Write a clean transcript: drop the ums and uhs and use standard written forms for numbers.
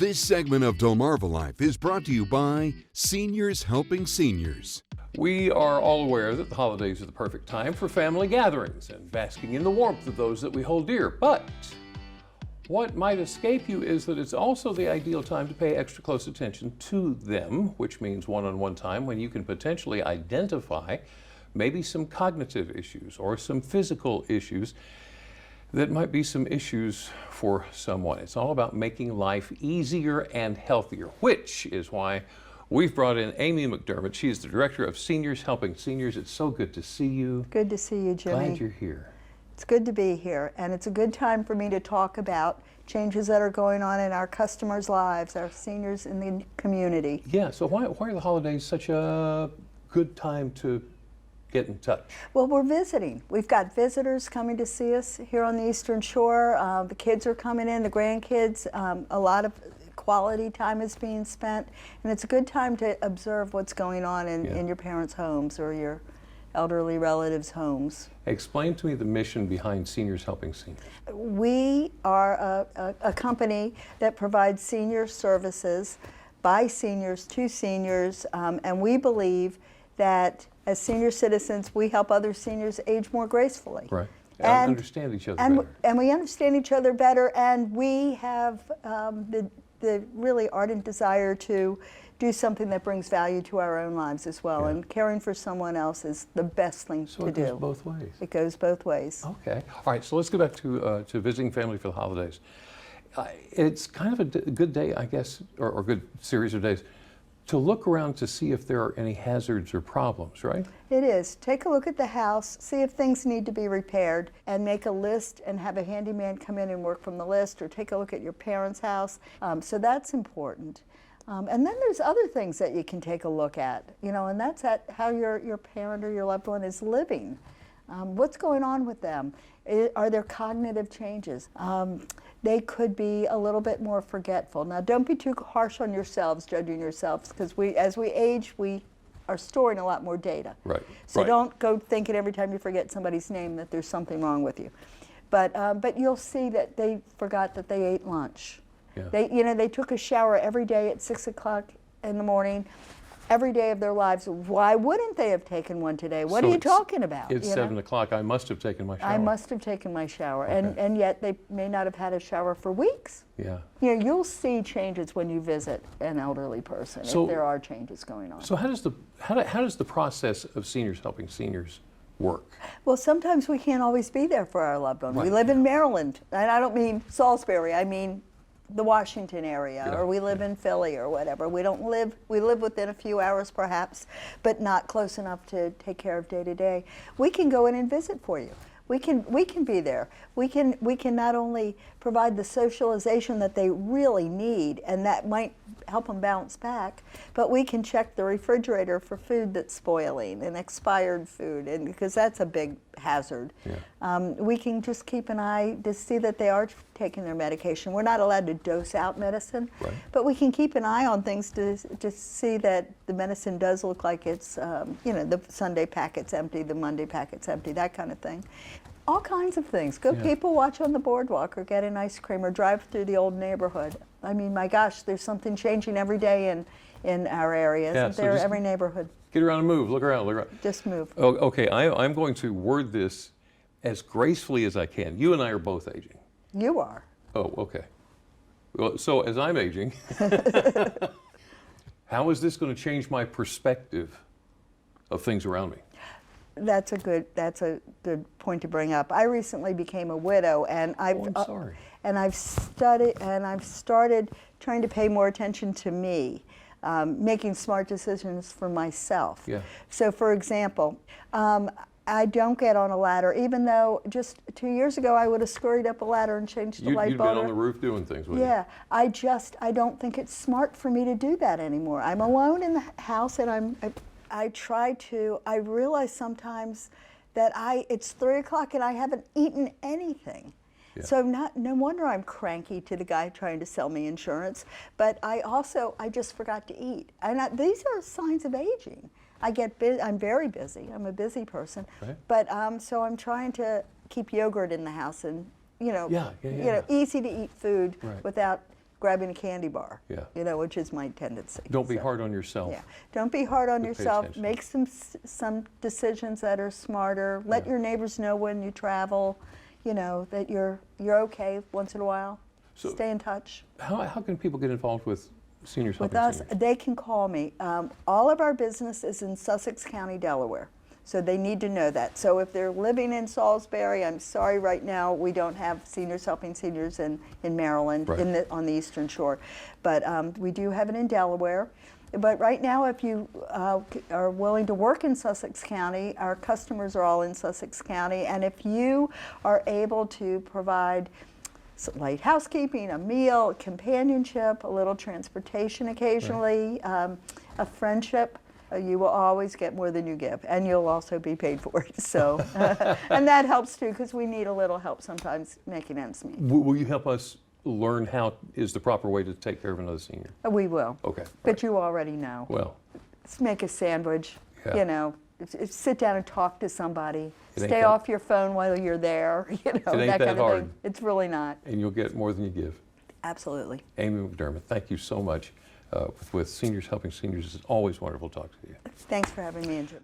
This segment of DelmarvaLife is brought to you by Seniors Helping Seniors. We are all aware that the holidays are the perfect time for family gatherings and basking in the warmth of those that we hold dear. But what might escape you is that it's also the ideal time to pay extra close attention to them, which means one-on-one time when you can potentially identify maybe some cognitive issues or some physical issues that might be some issues for someone. It's all about making life easier and healthier, which is why we've brought in Amy McDermott. She is the Director of Seniors Helping Seniors. It's so good to see you. Good to see you, Jimmy. Glad you're here. It's good to be here, and it's a good time for me to talk about changes that are going on in our customers' lives, our seniors in the community. Yeah, so why are the holidays such a good time to get in touch? Well, we're visiting. We've got visitors coming to see us here on the Eastern Shore. The kids are coming in, the grandkids. A lot of quality time is being spent, and it's a good time to observe what's going on in your parents' homes or your elderly relatives' homes. Explain to me the mission behind Seniors Helping Seniors. We are a company that provides senior services by seniors to seniors, and we believe that as senior citizens, we help other seniors age more gracefully. Right. And understand each other better. And we understand each other better, and we have the really ardent desire to do something that brings value to our own lives as well. And caring for someone else is the best thing to do. So it goes both ways. It goes both ways. Okay. All right, so let's go back to visiting family for the holidays. It's kind of a good day, I guess, or good series of days, to look around to see if there are any hazards or problems, right? It is. Take a look at the house, see if things need to be repaired, and make a list and have a handyman come in and work from the list, or take a look at your parents' house. So that's important. And then there's other things that you can take a look at, and that's at how your parent or your loved one is living. What's going on with them? Are there cognitive changes? They could be a little bit more forgetful. Now, don't be too harsh on yourselves, judging yourselves, because as we age, we are storing a lot more data. Right. So don't go thinking every time you forget somebody's name that there's something wrong with you. But you'll see that they forgot that they ate lunch. Yeah. They took a shower every day at 6 o'clock in the morning, every day of their lives. Why wouldn't they have taken one today? What are you talking about? It's 7 o'clock. I must have taken my shower. I must have taken my shower. Okay. And yet they may not have had a shower for weeks. Yeah. You'll see changes when you visit an elderly person, if there are changes going on. So how does the process of Seniors Helping Seniors work? Well, sometimes we can't always be there for our loved one. We live in Maryland, and I don't mean Salisbury, I mean the Washington area, or we live in Philly or whatever. We live within a few hours perhaps, but not close enough to take care of day to day. We can go in and visit for you. We can be there. We can not only provide the socialization that they really need, and that might help them bounce back, but we can check the refrigerator for food that's spoiling and expired food, and because that's a big hazard. Yeah. We can just keep an eye to see that they are taking their medication. We're not allowed to dose out medicine, but we can keep an eye on things to see that the medicine does look like it's, the Sunday packet's empty, the Monday packet's empty, that kind of thing. All kinds of things. Good people watch on the boardwalk or get an ice cream or drive through the old neighborhood. I mean, my gosh, there's something changing every day in our area, isn't there? Every neighborhood. Get around and move. Look around. Look around. Just move. Oh, okay, I'm going to word this as gracefully as I can. You and I are both aging. You are. Oh, okay. Well, so as I'm aging, how is this going to change my perspective of things around me? That's a good point to bring up. I recently became a widow, and I'm sorry. And I've started trying to pay more attention to me, making smart decisions for myself. Yeah. So, for example, I don't get on a ladder, even though just 2 years ago I would have scurried up a ladder and changed the light bulb. You'd been on the roof doing things with Yeah, I don't think it's smart for me to do that anymore. I'm alone in the house, and I realize sometimes that it's 3 o'clock and I haven't eaten anything. Yeah. So no wonder I'm cranky to the guy trying to sell me insurance, but I just forgot to eat. And these are signs of aging. I'm very busy. I'm a busy person. Right. But so I'm trying to keep yogurt in the house and easy to eat food without grabbing a candy bar. Yeah. You know, which is my tendency. Don't be hard on yourself. Yeah. Don't be hard on But pay yourself. attention. Make some decisions that are smarter. Let your neighbors know when you travel. You know that you're okay once in a while. So- Stay in touch. How can people get involved with Seniors With Helping us, Seniors? they can call me. All of our business is in Sussex County, Delaware. So they need to know that. So if they're living in Salisbury, I'm sorry, right now we don't have Seniors Helping Seniors in Maryland, Right. on the Eastern Shore. But we do have it in Delaware. But right now, if you are willing to work in Sussex County, our customers are all in Sussex County. And if you are able to provide light housekeeping, a meal, companionship, a little transportation occasionally, a friendship, you will always get more than you give, and you'll also be paid for it. So, and that helps too, because we need a little help sometimes making ends meet. Will you help us learn how is the proper way to take care of another senior? We will. Okay. But you already know. Well, Let's make a sandwich, Yeah. you know, sit down and talk to somebody. It ain't Stay that- off your phone while you're there, you know, ain't that that kind of hard. thing. It's really not. and you'll get more than you give. Absolutely. Amy McDermott, thank you so much. With Seniors Helping Seniors, it's always wonderful to talk to you. Thanks for having me, Andrew.